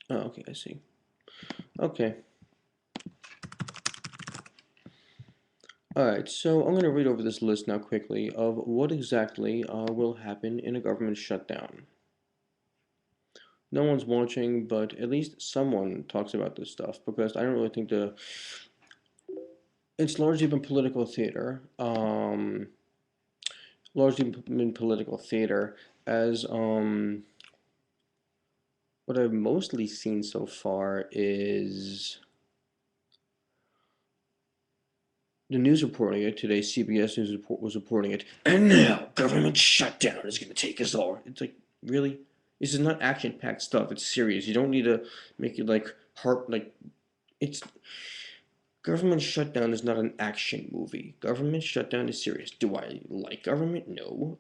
Oh, okay, I see. Okay. Alright, so I'm going to read over this list now quickly of what exactly will happen in a government shutdown. No one's watching, but at least someone talks about this stuff because I don't really think it's largely been political theater. Largely been political theater as what I've mostly seen so far is the news reporting it today. CBS News was reporting it, and now government shutdown is going to take us all. It's like, really? This is not action-packed stuff. It's serious. You don't need to make it like heart like it's government shutdown is not an action movie. Government shutdown is serious. Do I like government? No.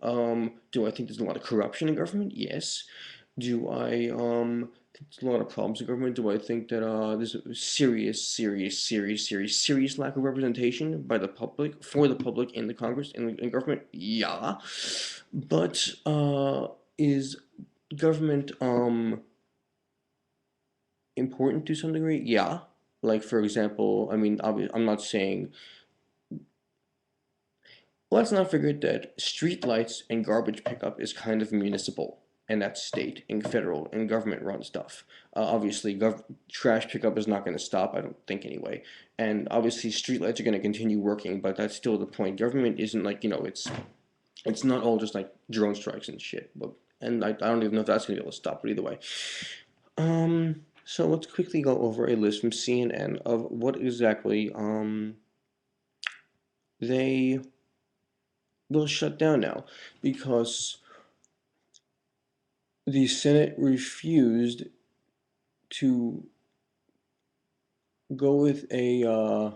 Do I think there's a lot of corruption in government? Yes. Do I think there's a lot of problems in government? Do I think that there's a serious lack of representation by the public, for the public in the Congress in government? Yeah. But is government important to some degree? Yeah. Like for example, I mean, I'm not saying. Let's not forget that street lights and garbage pickup is kind of municipal, and that's state and federal and government run stuff. Obviously, trash pickup is not going to stop, I don't think anyway. And obviously, street lights are going to continue working, but that's still the point. Government isn't like, it's not all just like drone strikes and shit. But and I don't even know if that's going to be able to stop it either way. So let's quickly go over a list from CNN of what exactly they will shut down now because the Senate refused to go with a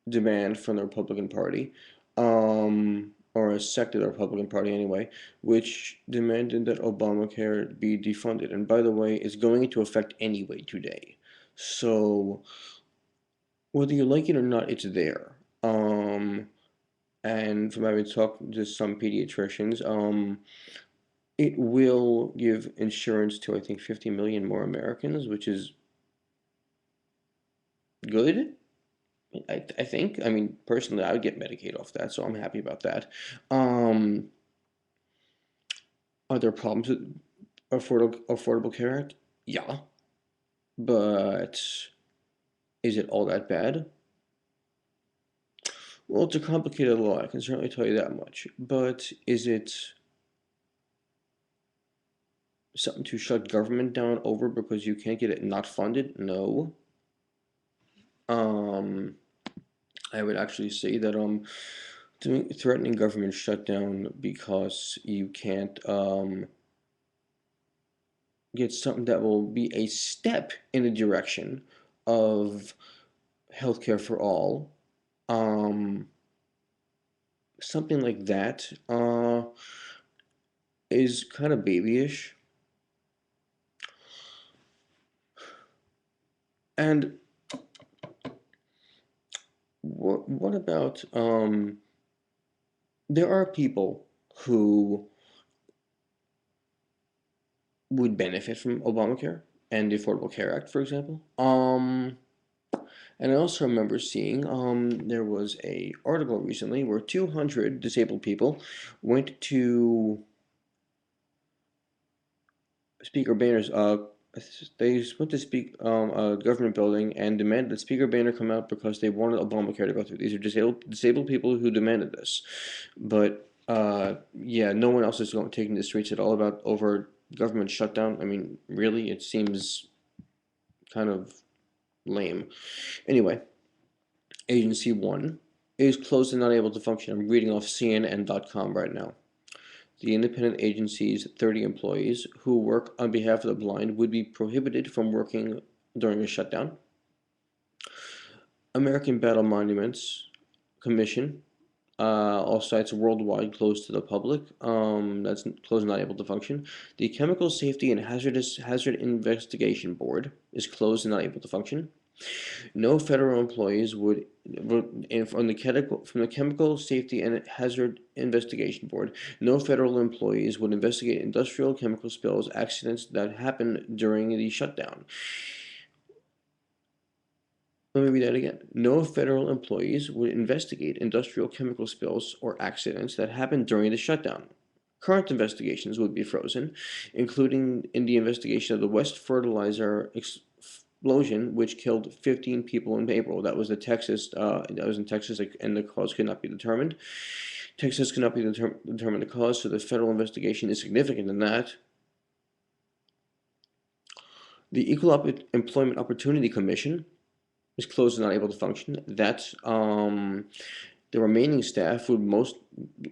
demand from the Republican Party, or a sect of the Republican Party anyway, which demanded that Obamacare be defunded. And by the way, it's going into effect anyway today. So whether you like it or not, it's there. And from having talked to some pediatricians, it will give insurance to I think 50 million more Americans, which is good. I think. I mean, personally, I would get Medicaid off that, so I'm happy about that. Um, are there problems with Affordable Care Act? Yeah, but is it all that bad? Well, it's a complicated law. I can certainly tell you that much. But is it something to shut government down over because you can't get it not funded? No. Um, I would actually say that threatening government shutdown because you can't get something that will be a step in the direction of healthcare for all, um, something like that is kind of babyish. And what about there are people who would benefit from Obamacare and the Affordable Care Act, for example. And I also remember seeing there was a article recently where 200 disabled people went to Speaker Boehner's they went to speak a government building and demanded that Speaker Boehner come out because they wanted Obamacare to go through. These are disabled people who demanded this, but yeah, no one else is going taking the streets at all about over government shutdown. I mean, really, it seems kind of lame. Anyway, Agency 1 is closed and not able to function. I'm reading off CNN.com right now. The independent agency's 30 employees who work on behalf of the blind would be prohibited from working during a shutdown. American Battle Monuments Commission, all sites worldwide closed to the public. That's closed, not able to function. The Chemical Safety and Hazard Investigation Board is closed and not able to function. No federal employees from the Chemical Safety and Hazard Investigation Board, no federal employees would investigate industrial chemical spills accidents that happened during the shutdown. Let me read that again. No federal employees would investigate industrial chemical spills or accidents that happened during the shutdown. Current investigations would be frozen, including in the investigation of the West Fertilizer explosion, which killed 15 people in April. That was the Texas. That was in Texas, and the cause could not be determined. Texas could not be determine the cause, so the federal investigation is significant in that. The Equal Employment Opportunity Commission is closed and not able to function. That the remaining staff would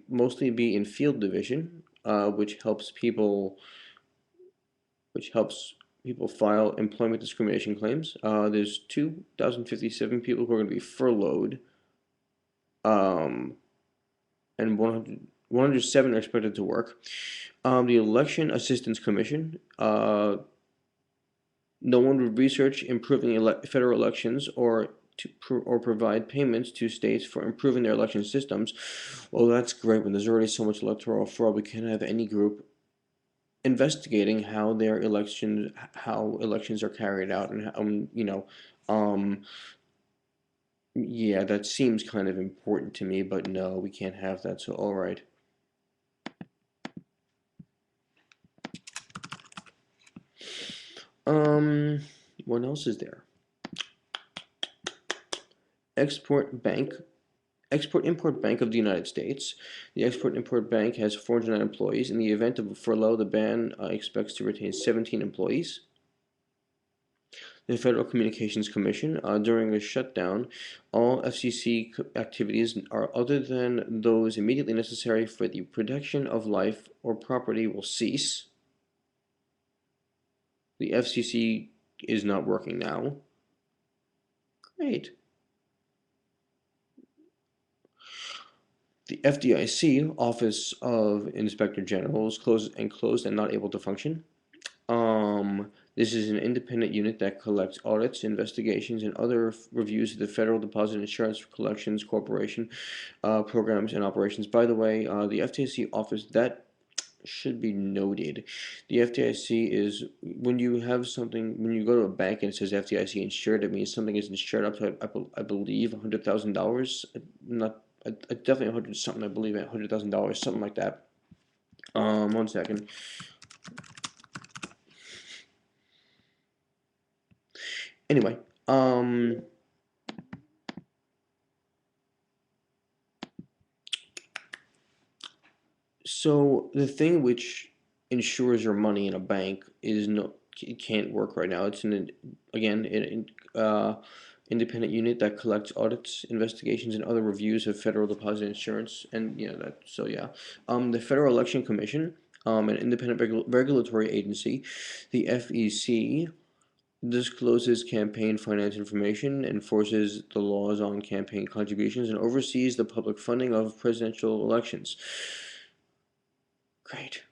mostly be in field division, which helps people file employment discrimination claims. There's 2,057 people who are going to be furloughed, and 107 are expected to work. The Election Assistance Commission. No one would research improving federal elections or provide payments to states for improving their election systems. Well, that's great. When there's already so much electoral fraud, we can't have any group investigating how elections are carried out, and yeah, that seems kind of important to me. But no, we can't have that. So all right. What else is there? Export-Import Bank of the United States. The Export-Import Bank has 409 employees. In the event of a furlough, the bank expects to retain 17 employees. The Federal Communications Commission. During a shutdown, all FCC activities are other than those immediately necessary for the protection of life or property will cease. The FCC is not working now. Great. The FDIC, Office of Inspector General, is closed and not able to function. This is an independent unit that collects audits, investigations, and other reviews of the Federal Deposit Insurance Collections Corporation programs and operations. By the way, the FDIC office, that should be noted. The FDIC is when you go to a bank and it says FDIC insured, it means something is insured up to, I believe, $100,000. Not definitely 100 something. I believe $100,000, something like that. 1 second. Anyway, so the thing which insures your money in a bank it can't work right now. It's independent unit that collects audits, investigations, and other reviews of federal deposit insurance, and the Federal Election Commission, an independent regulatory agency, the FEC discloses campaign finance information, enforces the laws on campaign contributions, and oversees the public funding of presidential elections. Great.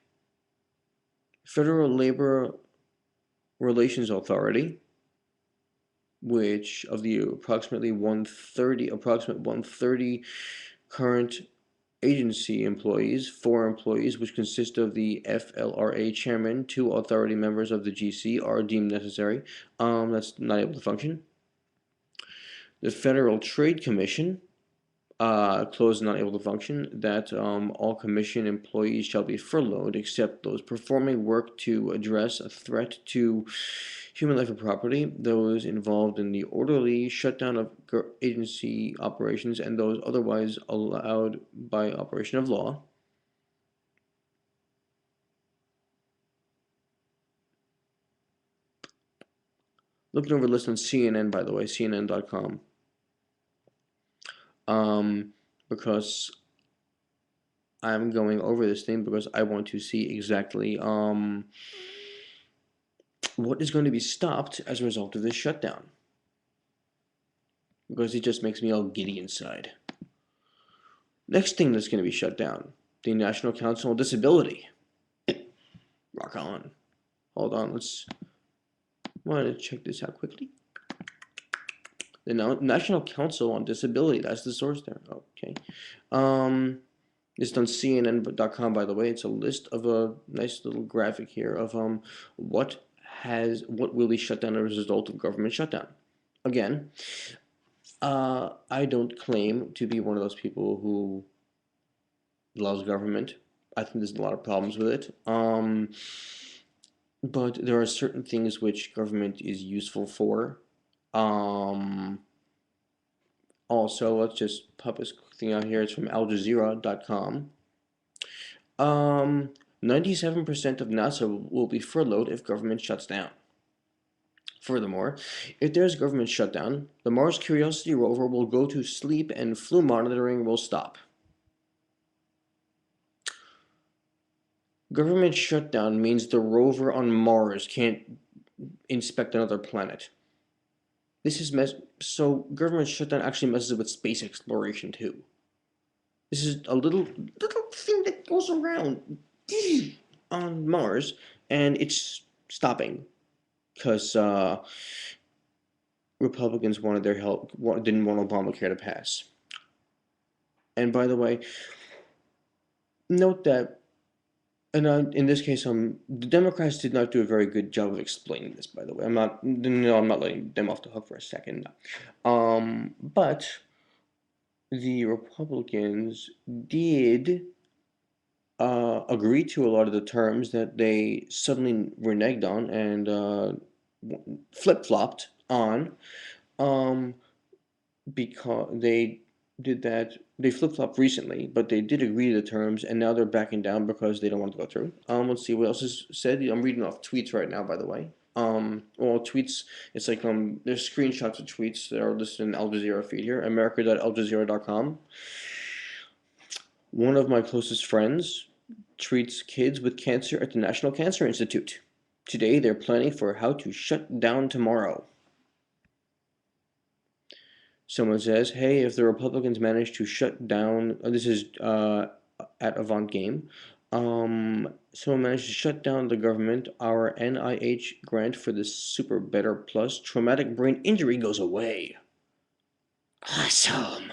Federal Labor Relations Authority, which of the approximate 130 current agency employees, 4 employees, which consist of the FLRA chairman, 2 authority members of the GC, are deemed necessary. That's not able to function. The Federal Trade Commission, closed and not able to function. That all commission employees shall be furloughed except those performing work to address a threat to human life or property, those involved in the orderly shutdown of agency operations, and those otherwise allowed by operation of law. Looking over the list on CNN, by the way, CNN.com. Because I'm going over this thing because I want to see exactly what is going to be stopped as a result of this shutdown. Because it just makes me all giddy inside. Next thing that's going to be shut down, the National Council on Disability. Rock on. Hold on, want to check this out quickly. The National Council on Disability. That's the source there. Okay. Um, It's on CNN.com, by the way. It's a list of a nice little graphic here of what will be shut down as a result of government shutdown. Again, I don't claim to be one of those people who loves government. I think there's a lot of problems with it. But there are certain things which government is useful for. Um, Also, let's just pop this thing out here. It's from AlJazeera.com. 97% of NASA will be furloughed if government shuts down. Furthermore, if there's government shutdown, the Mars Curiosity rover will go to sleep and flu monitoring will stop. Government shutdown means the rover on Mars can't inspect another planet. This is so government shutdown actually messes with space exploration too. This is a little thing that goes around on Mars, and it's stopping because Republicans wanted their help, didn't want Obamacare to pass. And by the way, note that, and in this case, the Democrats did not do a very good job of explaining this. By the way, I'm not letting them off the hook for a second. But the Republicans did agree to a lot of the terms that they suddenly reneged on and flip-flopped on, um, because they flip-flopped recently, but they did agree to the terms, and now they're backing down because they don't want to go through. Let's see what else is said. I'm reading off tweets right now, by the way. Well, tweets, it's like, there's screenshots of tweets that are listed in Al Jazeera feed here, america.aljazeera.com. One of my closest friends treats kids with cancer at the National Cancer Institute. Today, they're planning for how to shut down tomorrow. Someone says, hey, if the Republicans manage to shut down, this is at Avant Game, someone managed to shut down the government, our NIH grant for the Super Better Plus traumatic brain injury goes away. Awesome.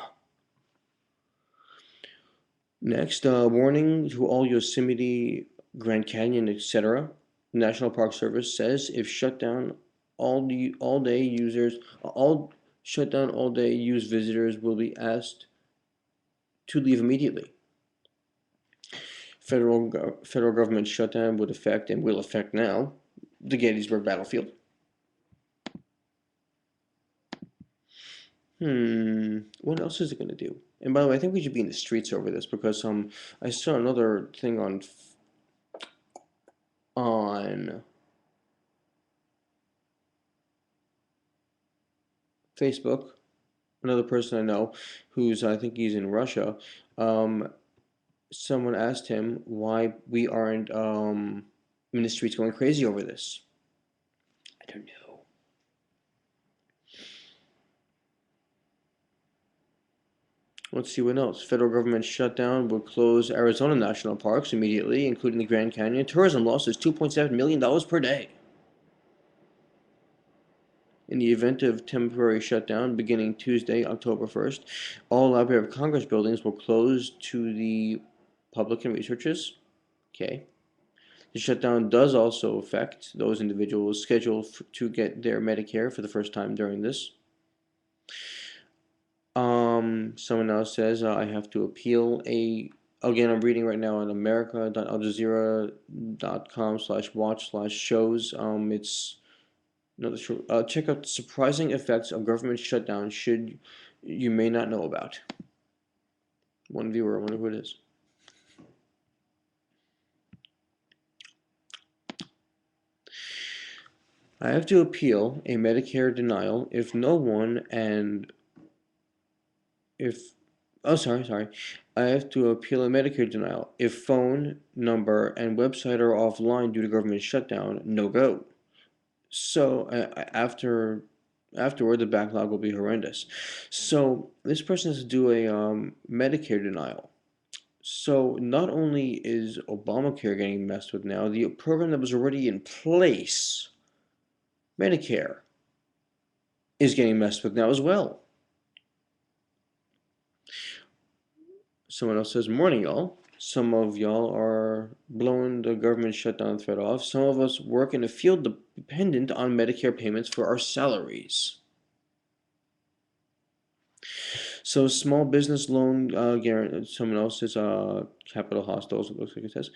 Next, warning to all Yosemite, Grand Canyon, etc. National Park Service says if shut down all day use visitors will be asked to leave immediately. Federal government shutdown would affect and will affect now the Gettysburg battlefield. What else is it going to do? And by the way, I think we should be in the streets over this because I saw another thing on Facebook. Another person I know, I think he's in Russia. Someone asked him why we aren't in the streets going crazy over this. I don't know. Let's see what else. Federal government shutdown will close Arizona national parks immediately, including the Grand Canyon. Tourism losses $2.7 million per day. In the event of temporary shutdown beginning Tuesday, October 1st, all Library of Congress buildings will close to the public and researchers. Okay. The shutdown does also affect those individuals scheduled to get their Medicare for the first time during this. Someone else says I have to appeal again, I'm reading right now on america.aljazeera.com/watch/shows. It's another check out surprising effects of government shutdown you may not know about. One viewer, I wonder who it is. I have to appeal a Medicare denial if no one and if sorry. I have to appeal a Medicare denial if phone number and website are offline due to government shutdown. No go. So afterward, the backlog will be horrendous. So this person has to do a Medicare denial. So not only is Obamacare getting messed with now, the program that was already in place, Medicare, is getting messed with now as well. Someone else says, morning, y'all. Some of y'all are blowing the government shutdown threat off. Some of us work in a field dependent on Medicare payments for our salaries. So small business loan guarantee. Someone else says capital hospitals. It looks like it says.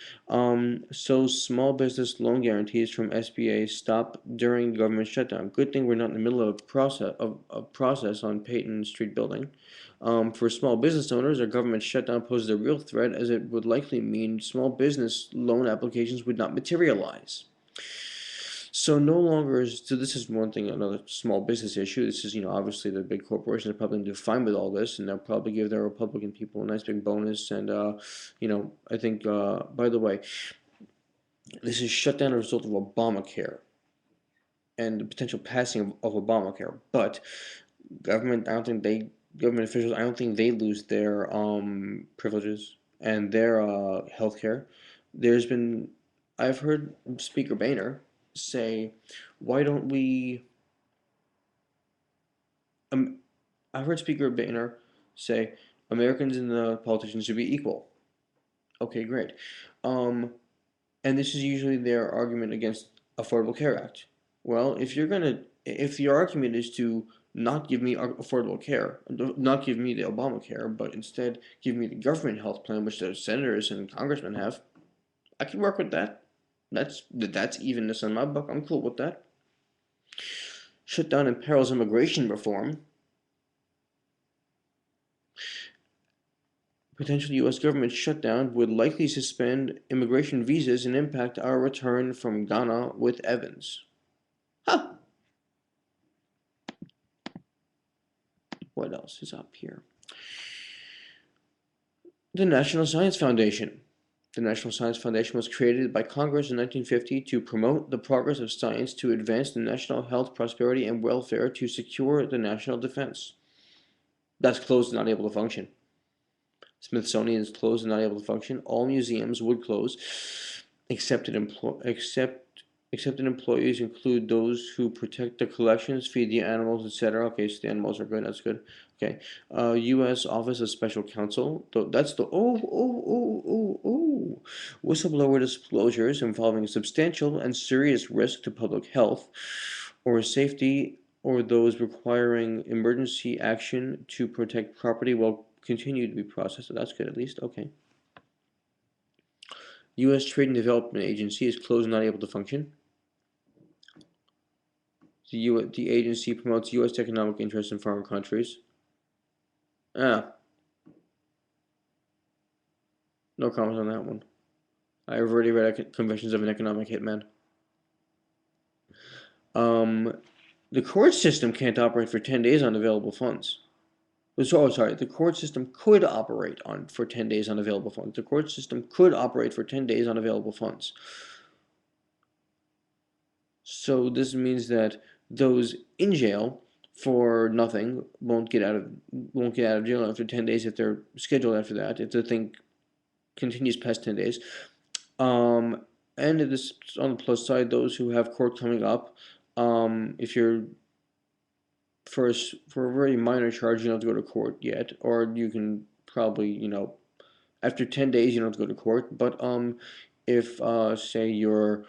So small business loan guarantees from SBA stop during government shutdown. Good thing we're not in the middle of a process on Peyton Street building. For small business owners, a government shutdown poses a real threat, as it would likely mean small business loan applications would not materialize. So no longer is, so this is one thing, another small business issue. This is, obviously the big corporations are probably going to do fine with all this, and they'll probably give their Republican people a nice big bonus. And, I think, by the way, this is shut down as a result of Obamacare and the potential passing of Obamacare. But government, I don't think government officials, I don't think they lose their privileges and their health care. I've heard Speaker Boehner say, why don't we, um, I've heard Speaker Boehner say, Americans and the politicians should be equal. Okay, great. Um, and this is usually their argument against Affordable Care Act. Well, if your argument is to not give me affordable care, not give me the Obamacare, but instead give me the government health plan, which the senators and congressmen have, I can work with that. That's evenness in my book. I'm cool with that. Shutdown imperils immigration reform. Potential U.S. government shutdown would likely suspend immigration visas and impact our return from Ghana with Evans. Huh. What else is up here? The National Science Foundation. The National Science Foundation was created by Congress in 1950 to promote the progress of science, to advance the national health, prosperity, and welfare, to secure the national defense. That's closed and not able to function. Smithsonian is closed and not able to function. All museums would close. Accepted employees include those who protect the collections, feed the animals, etc. Okay, so the animals are good. That's good. Okay. U.S. Office of Special Counsel. That's the whistleblower disclosures involving substantial and serious risk to public health or safety, or those requiring emergency action to protect property will continue to be processed. So that's good at least. Okay. U.S. Trade and Development Agency is closed and not able to function. The agency promotes U.S. economic interests in foreign countries. Ah, no comments on that one. I've already read Confessions of an Economic Hitman. The court system can't operate for 10 days on available funds. Sorry, the court system could operate for 10 days on available funds. The court system could operate for 10 days on available funds. So this means that those in jail for nothing won't get out of jail after 10 days if they're scheduled after that, if the thing continues past 10 days. And this, on the plus side, those who have court coming up, if you're for a very minor charge, you don't have to go to court yet, or you can probably, after 10 days, you don't have to go to court. But if say you're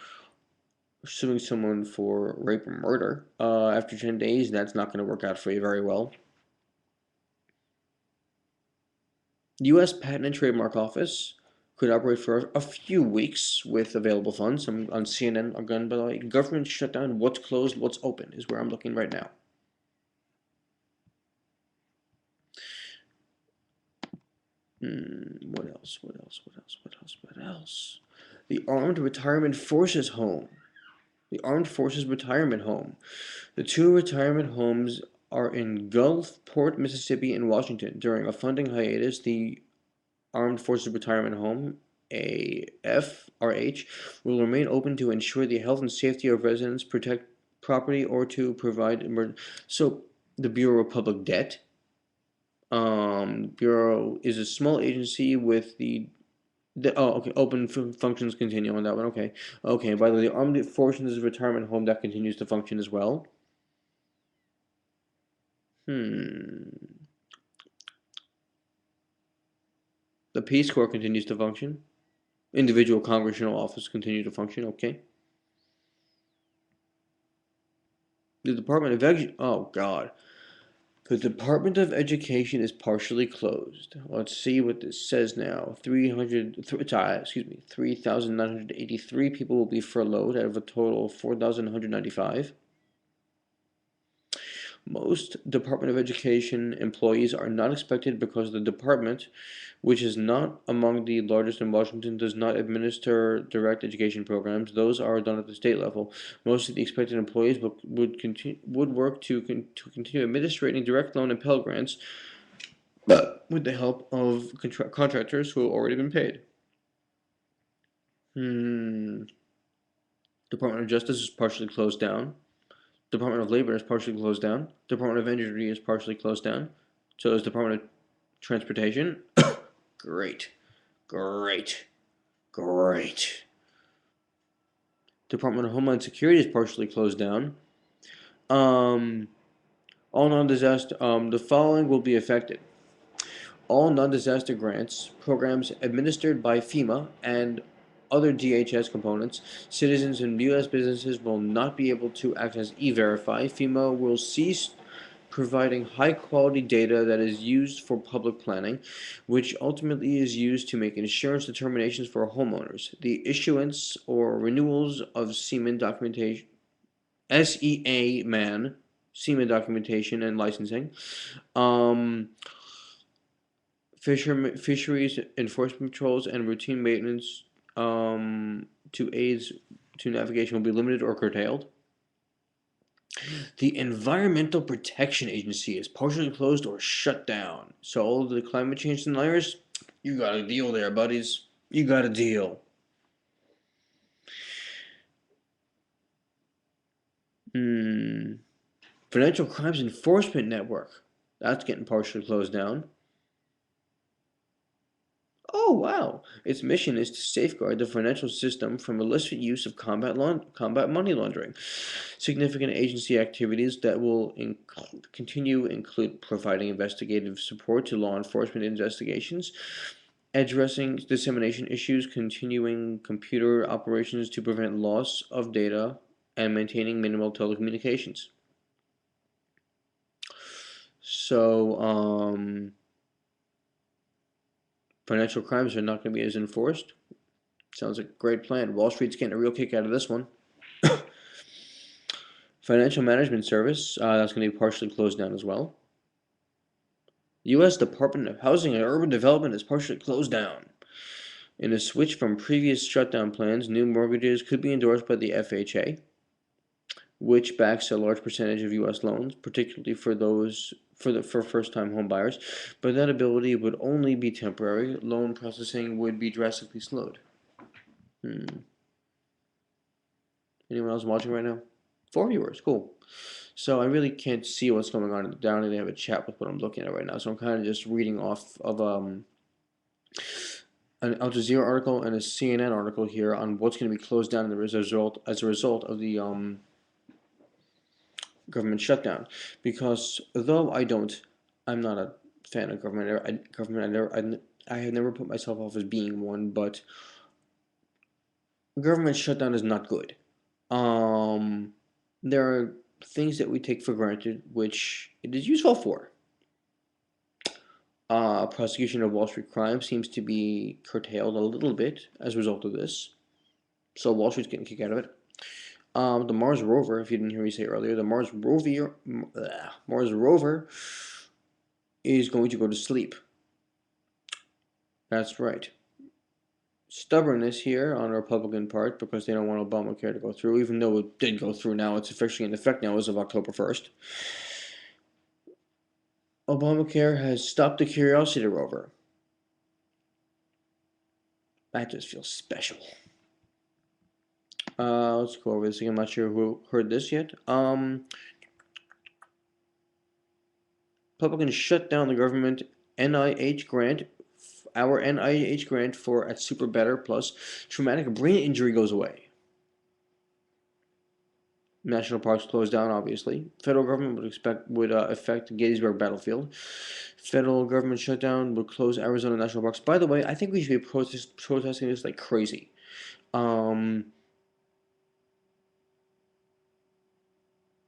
suing someone for rape or murder, after 10 days, that's not going to work out for you very well. The U.S. Patent and Trademark Office could operate for a few weeks with available funds. I'm on CNN again, by the way. Government shutdown, what's closed, what's open is where I'm looking right now. What else? The Armed Retirement Forces Home. The Armed Forces Retirement Home. The two retirement homes are in Gulfport, Mississippi, and Washington. During a funding hiatus, the Armed Forces Retirement Home, AFRH, will remain open to ensure the health and safety of residents, protect property, or to provide So the Bureau of Public Debt. Bureau is a small agency with open functions continue on that one. Okay. By the way, the Armed Forces Retirement Home, that continues to function as well. Hmm. The Peace Corps continues to function. Individual congressional office continue to function. Okay. The Department of oh God. The Department of Education is partially closed. Let's see what this says now. 3,983 people will be furloughed out of a total of 4,195. Most Department of Education employees are not expected because the department, which is not among the largest in Washington, does not administer direct education programs. Those are done at the state level. Most of the expected employees would work to continue administrating direct loan and Pell Grants, but with the help of contractors who have already been paid. Hmm. Department of Justice is partially closed down. Department of Labor is partially closed down. Department of Energy is partially closed down. So is Department of Transportation. Great. Great. Great. Department of Homeland Security is partially closed down. Um, all non-disaster. The following will be affected: all non-disaster grants programs administered by FEMA and other DHS components. Citizens and U.S. businesses will not be able to access E-Verify. FEMA will cease providing high-quality data that is used for public planning, which ultimately is used to make insurance determinations for homeowners. The issuance or renewals of semen documentation, semen documentation and licensing, um, fisheries enforcement patrols, and routine maintenance to aids to navigation will be limited or curtailed. The Environmental Protection Agency is partially closed or shut down. So all of the climate change deniers, you got a deal there, buddies. You got a deal. Hmm. Financial Crimes Enforcement Network. That's getting partially closed down. Oh, wow. Its mission is to safeguard the financial system from illicit use of combat money laundering. Significant agency activities that will continue include providing investigative support to law enforcement investigations, addressing dissemination issues, continuing computer operations to prevent loss of data, and maintaining minimal telecommunications. So, financial crimes are not going to be as enforced. Sounds like a great plan. Wall Street's getting a real kick out of this one. Financial Management Service, that's going to be partially closed down as well. U.S. Department of Housing and Urban Development is partially closed down. In a switch from previous shutdown plans, new mortgages could be endorsed by the FHA, which backs a large percentage of U.S. loans, particularly for first-time home buyers. But that ability would only be temporary. Loan processing would be drastically slowed. Anyone else watching right now? 4 viewers, cool. So I really can't see what's going on down, and they have a chat with what I'm looking at right now. So I'm kind of just reading off of an Al Jazeera article and a CNN article here on what's going to be closed down as a result of the government shutdown. Because though I'm not a fan of government. I have never put myself off as being one, but government shutdown is not good. Um, there are things that we take for granted, which it is useful for. Prosecution of Wall Street crime seems to be curtailed a little bit as a result of this. So Wall Street's getting a kick out of it. The Mars rover, if you didn't hear me say earlier, the Mars rover is going to go to sleep. That's right. Stubbornness here on the Republican part because they don't want Obamacare to go through, even though it did go through now. It's officially in effect now as of October 1st. Obamacare has stopped the Curiosity rover. That just feels special. Let's go over this again. I'm not sure who heard this yet. Republicans shut down the government NIH grant. Our NIH grant for at Super Better Plus traumatic brain injury goes away. National parks closed down, obviously. Federal government would affect Gettysburg Battlefield. Federal government shutdown would close Arizona national parks. By the way, I think we should be protesting this like crazy. Um,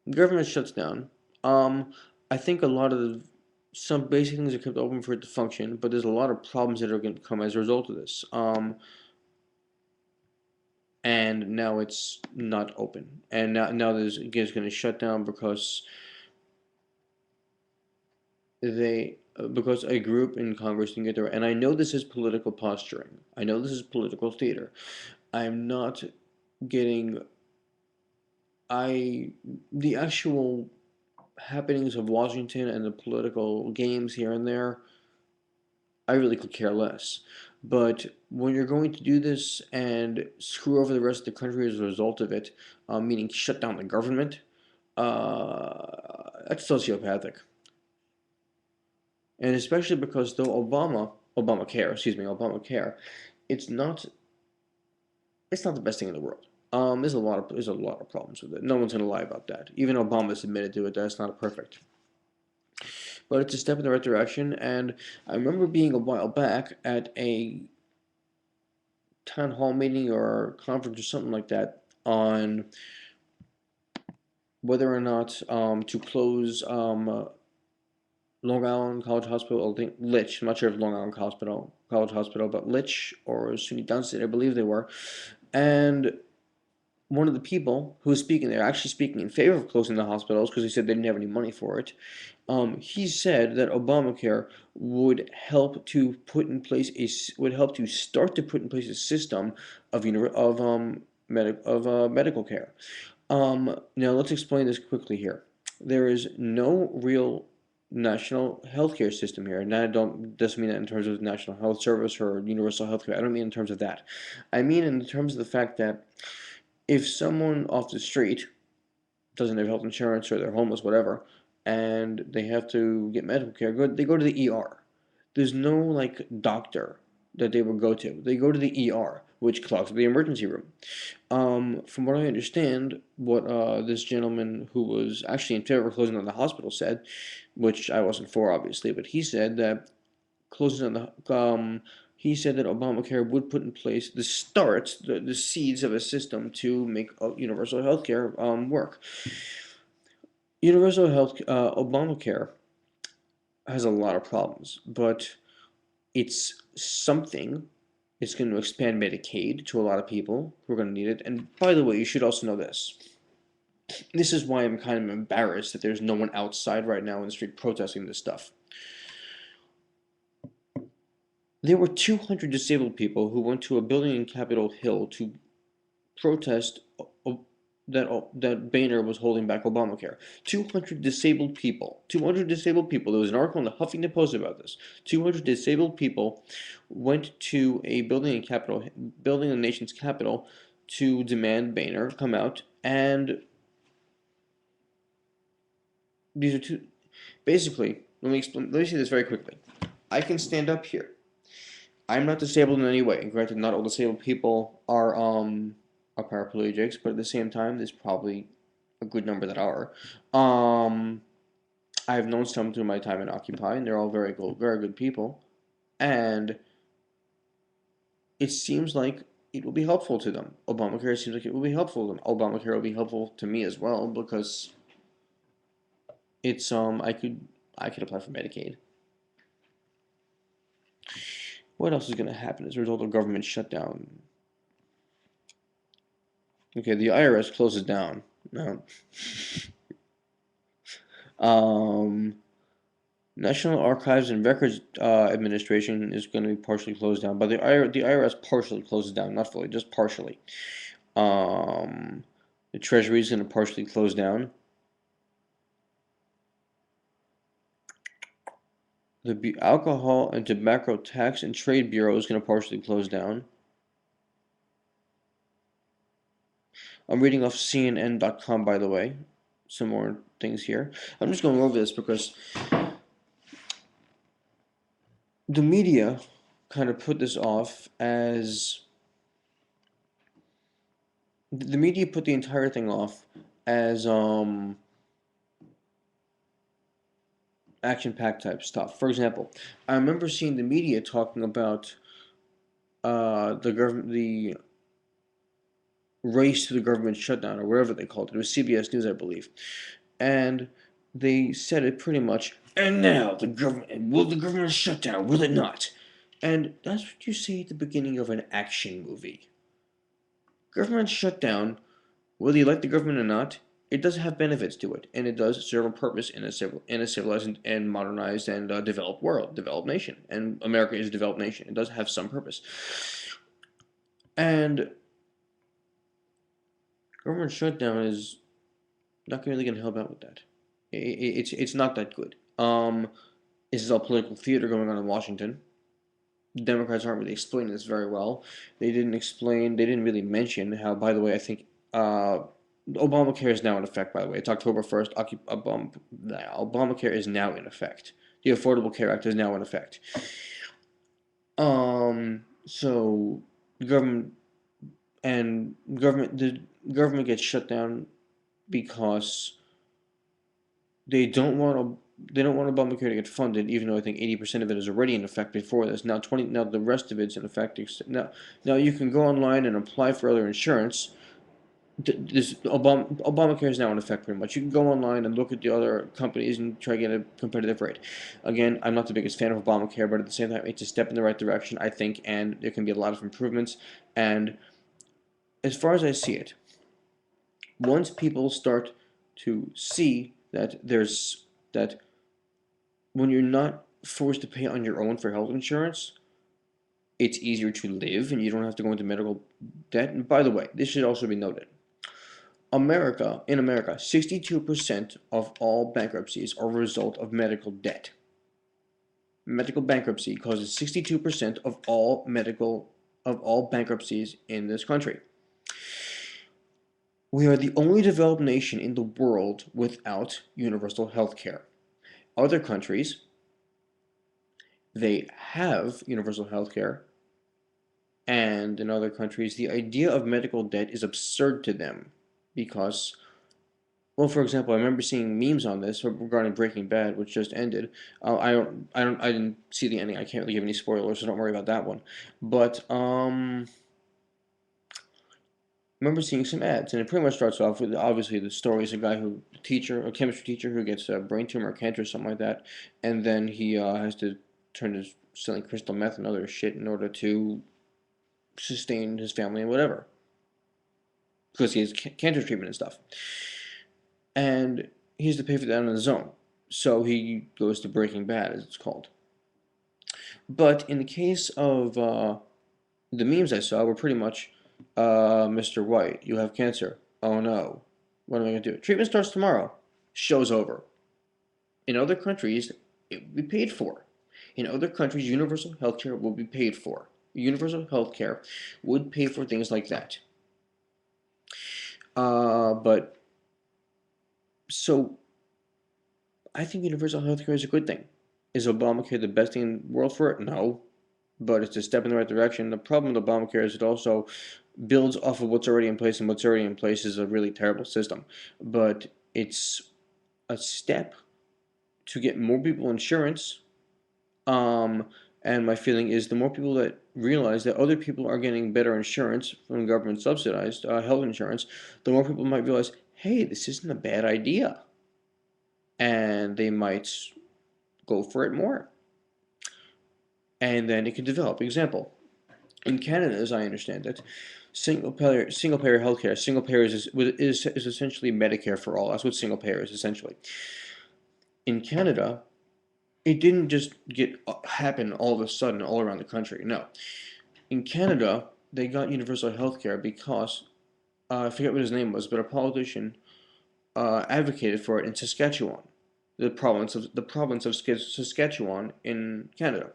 Government shuts down. Um, I think a lot of some basic things are kept open for it to function, but there's a lot of problems that are going to come as a result of this. And now it's not open, and now there's it's going to shut down because a group in Congress didn't get there. And I know this is political posturing. I know this is political theater. I'm not getting I the actual happenings of Washington and the political games here and there. I really could care less. But when you're going to do this and screw over the rest of the country as a result of it, meaning shut down the government, that's sociopathic. And especially because though Obamacare, it's not it's not the best thing in the world. There's a lot of problems with it. No one's gonna lie about that. Even Obama's admitted to it that it's not perfect. But it's a step in the right direction. And I remember being a while back at a town hall meeting or conference or something like that on whether or not to close Long Island College Hospital. I think Litch. I'm not sure if Long Island College Hospital, but Litch or SUNY Downstate, I believe they were. And one of the people who was speaking there, actually speaking in favor of closing the hospitals because he said they didn't have any money for it. He said that Obamacare would help to would help to start to put in place a system of medical care. Now let's explain this quickly here. There is no real national healthcare system here, and that doesn't mean that in terms of national health service or universal healthcare. I don't mean in terms of that. I mean in terms of the fact that if someone off the street doesn't have health insurance or they're homeless, whatever, and they have to get medical care, they go to the ER. There's no like doctor that they would go to. They go to the ER, which clogs the emergency room. From what I understand, what this gentleman who was actually in favor of closing down the hospital said, which I wasn't for, obviously, but he said that closing down he said that Obamacare would put in place the seeds of a system to make universal health care work. Obamacare has a lot of problems, but it's something. It's going to expand Medicaid to a lot of people who are going to need it. And by the way, you should also know this. This is why I'm kind of embarrassed that there's no one outside right now in the street protesting this stuff. There were 200 disabled people who went to a building in Capitol Hill to protest that Boehner was holding back Obamacare. 200 disabled people. 200 disabled people. There was an article in the Huffington Post about this. 200 disabled people went to a building in the nation's capital to demand Boehner come out. And these are two. Basically, let me say this very quickly. I can stand up here. I'm not disabled in any way. And granted, not all disabled people are paraplegics, but at the same time, there's probably a good number that are. I've known some through my time in Occupy, and they're all very good people. And it seems like it will be helpful to them. Obamacare seems like it will be helpful to them. Obamacare will be helpful to me as well because it's I could apply for Medicaid. What else is going to happen as a result of government shutdown? Okay, the IRS closes down. No. National Archives and Records Administration is going to be partially closed down, but the IRS partially closes down, not fully, just partially. The Treasury is going to partially close down. The Alcohol and Tobacco Tax and Trade Bureau is going to partially close down. I'm reading off CNN.com, by the way. Some more things here. I'm just going over this because the media kind of put this off as the media put the entire thing off as action-packed type stuff. For example, I remember seeing the media talking about the race to the government shutdown, or whatever they called it. It was CBS News, I believe, and they said it pretty much. And now the government will the government shut down? Will it not? And that's what you say at the beginning of an action movie. Government shutdown. Whether you like the government or not, it does have benefits to it, and it does serve a purpose in a civilized and modernized and developed world, developed nation. And America is a developed nation. It does have some purpose. And government shutdown is not really going to help out with that. It's not that good. This is all political theater going on in Washington. The Democrats aren't really explaining this very well. They didn't explain. They didn't really mention how. By the way, I think Obamacare is now in effect. By the way, it's October 1st. Obamacare is now in effect. The Affordable Care Act is now in effect. So government the government gets shut down because they don't want Obamacare to get funded, even though I think 80% of it is already in effect before this. Now the rest of it's in effect. Now you can go online and apply for other insurance. Obamacare is now in effect pretty much. You can go online and look at the other companies and try to get a competitive rate. Again, I'm not the biggest fan of Obamacare, but at the same time, it's a step in the right direction, I think, and there can be a lot of improvements. And as far as I see it, once people start to see that when you're not forced to pay on your own for health insurance, it's easier to live and you don't have to go into medical debt. And by the way, this should also be noted. In America, 62% of all bankruptcies are a result of medical debt. Medical bankruptcy causes 62% of all bankruptcies in this country. We are the only developed nation in the world without universal health care. Other countries, they have universal health care, and in other countries, the idea of medical debt is absurd to them because, well, for example, I remember seeing memes on this regarding Breaking Bad, which just ended. I didn't see the ending. I can't really give any spoilers, so don't worry about that one. But remember seeing some ads, and it pretty much starts off with obviously the story is a chemistry teacher who gets a brain tumor or cancer or something like that, and then he has to turn to selling crystal meth and other shit in order to sustain his family and whatever, because he has cancer treatment and stuff, and he has to pay for that on his own. So he goes to Breaking Bad, as it's called. But in the case of the memes I saw were pretty much, Mr. White, you have cancer. Oh no. What am I going to do? Treatment starts tomorrow. Show's over. In other countries, it will be paid for. In other countries, universal health care will be paid for. Universal health care would pay for things like that. But, so, I think universal health care is a good thing. Is Obamacare the best thing in the world for it? No. But it's a step in the right direction. The problem with Obamacare is it also builds off of what's already in place, and what's already in place is a really terrible system. But it's a step to get more people insurance. And my feeling is the more people that realize that other people are getting better insurance from government subsidized health insurance, the more people might realize, hey, this isn't a bad idea. And they might go for it more. And then it can develop. Example, in Canada, as I understand it, single payer healthcare, single payer is essentially Medicare for all. That's what single payer is essentially. In Canada, it didn't just happen all of a sudden all around the country. No, in Canada, they got universal healthcare because I forget what his name was, but a politician advocated for it in Saskatchewan, the province of Saskatchewan in Canada.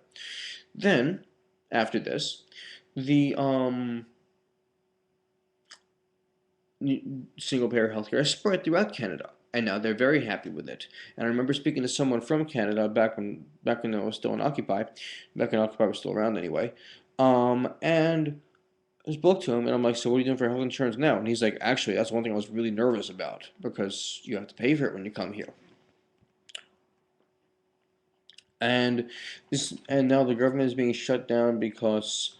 Then, after this, the single payer healthcare spread throughout Canada, and now they're very happy with it. And I remember speaking to someone from Canada back when I was still in Occupy, back when Occupy was still around anyway, and spoke to him, and I'm like, so what are you doing for health insurance now? And he's like, actually, that's one thing I was really nervous about because you have to pay for it when you come here. And now the government is being shut down because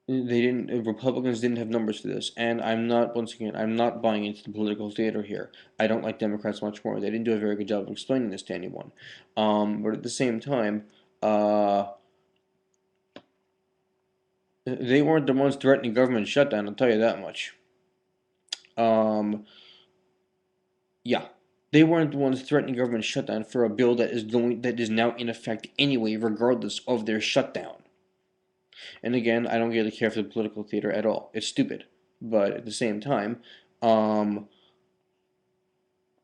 Republicans didn't have numbers for this. And once again, I'm not buying into the political theater here. I don't like Democrats much more. They didn't do a very good job of explaining this to anyone. But at the same time, uh, they weren't the ones threatening government shutdown, I'll tell you that much. Um, yeah. They weren't the ones threatening government shutdown for a bill that is now in effect anyway, regardless of their shutdown. And again, I don't really care for the political theater at all. It's stupid. But at the same time, um,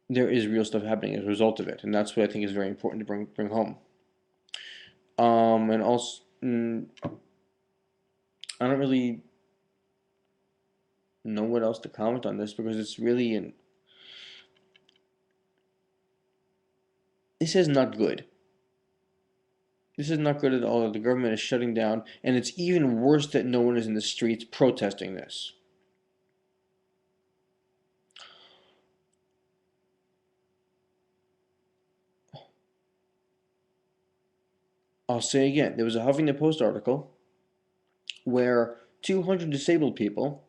there is real stuff happening as a result of it, and that's what I think is very important to bring home. And also, I don't really know what else to comment on this because it's really this is not good. This is not good at all. The government is shutting down, and it's even worse that no one is in the streets protesting this. I'll say again, there was a Huffington Post article where 200 disabled people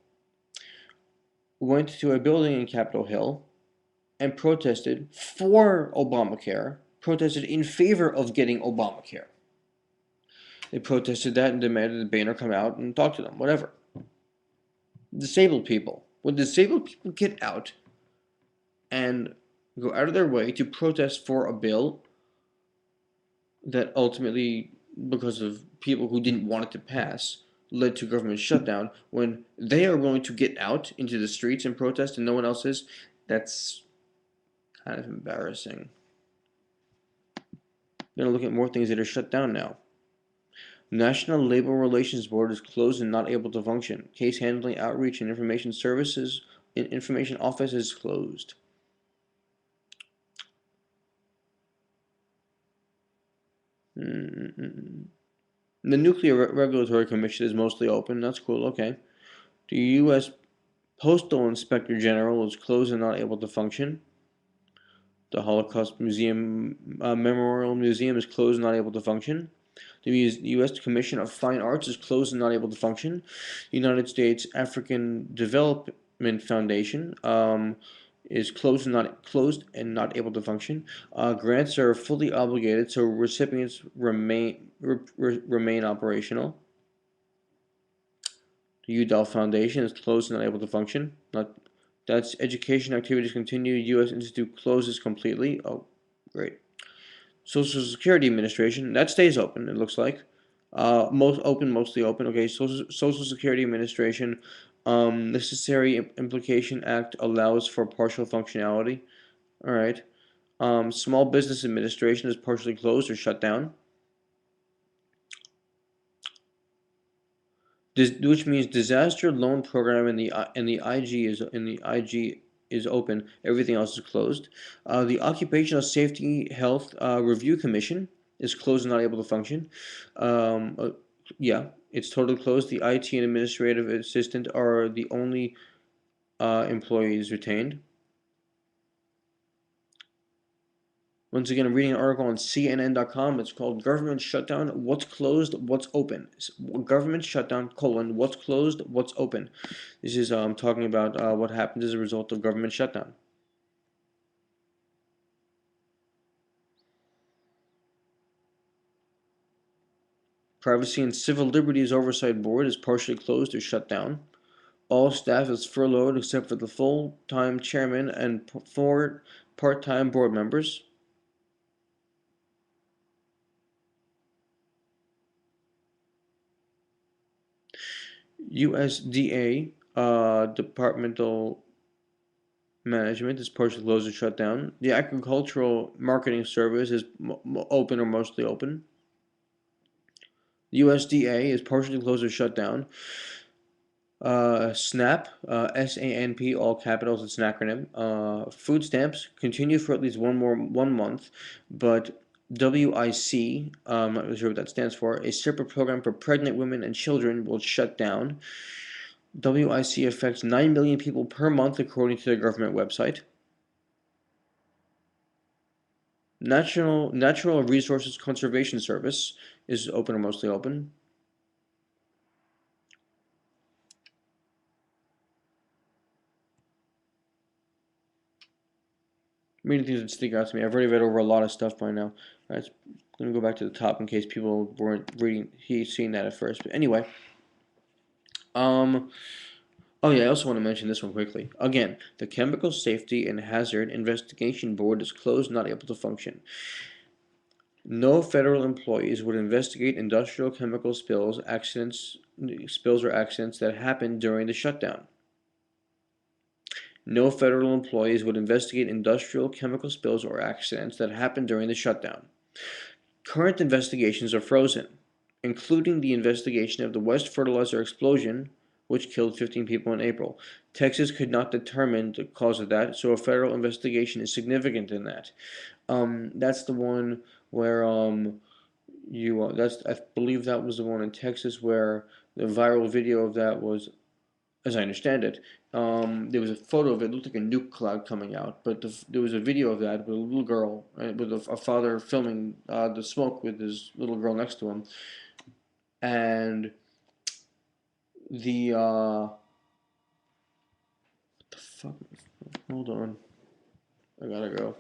went to a building in Capitol Hill and protested for Obamacare, protested in favor of getting Obamacare. They protested that and demanded that Boehner come out and talk to them, whatever. Disabled people. When disabled people get out and go out of their way to protest for a bill that ultimately, because of people who didn't want it to pass, led to government shutdown, when they are willing to get out into the streets and protest and no one else is, that's kind of embarrassing. We're going to look at more things that are shut down now. National Labor Relations Board is closed and not able to function. Case handling, outreach, and information services information office is closed. The Nuclear Regulatory Commission is mostly open. That's cool. Okay. The U.S. Postal Inspector General is closed and not able to function. The Holocaust Museum Memorial Museum is closed and not able to function. The U.S. Commission of Fine Arts is closed and not able to function. The United States African Development Foundation is closed and not able to function. Grants are fully obligated, so recipients remain operational. The UDAL Foundation is closed and not able to function. That's education activities continue. U.S. Institute closes completely. Oh, great. Social Security Administration, that stays open, it looks like. Mostly open. Okay, Social Security Administration, Necessary Implication Act allows for partial functionality. All right. Small Business Administration is partially closed or shut down. Which means Disaster Loan Program in the IG is open. Everything else is closed. The Occupational Safety Health Review Commission is closed and not able to function. Yeah, it's totally closed. The IT and administrative assistant are the only employees retained. Once again, I'm reading an article on CNN.com. It's called Government Shutdown, What's Closed, What's Open. Government Shutdown, What's Closed, What's Open. This is talking about what happens as a result of government shutdown. Privacy and Civil Liberties Oversight Board is partially closed or shut down. All staff is furloughed except for the full-time chairman and 4 part-time board members. USDA departmental management is partially closed or shut down. The Agricultural Marketing Service is open or mostly open. The USDA is partially closed or shut down. SNAP, SANP, all capitals, it's an acronym. Food stamps continue for at least one month, but WIC, I'm not really sure what that stands for, a separate program for pregnant women and children, will shut down. WIC affects 9 million people per month, according to the government website. Natural Resources Conservation Service is open or mostly open. Reading things that stick out to me. I've already read over a lot of stuff by now. Let me go back to the top in case people weren't seeing that at first. But anyway, um, oh yeah, I also want to mention this one quickly. Again, the Chemical Safety and Hazard Investigation Board is closed, not able to function. No federal employees would investigate industrial chemical spills or accidents that happened during the shutdown. No federal employees would investigate industrial chemical spills or accidents that happened during the shutdown. Current investigations are frozen, including the investigation of the West Fertilizer explosion, which killed 15 people in April. Texas could not determine the cause of that, so a federal investigation is significant in that. That's the one where I believe that was the one in Texas where the viral video of that was, as I understand it, there was a photo of it. It looked like a nuke cloud coming out, but there was a video of that with a little girl, with a father filming the smoke with his little girl next to him, and the what the fuck? Hold on, I gotta go.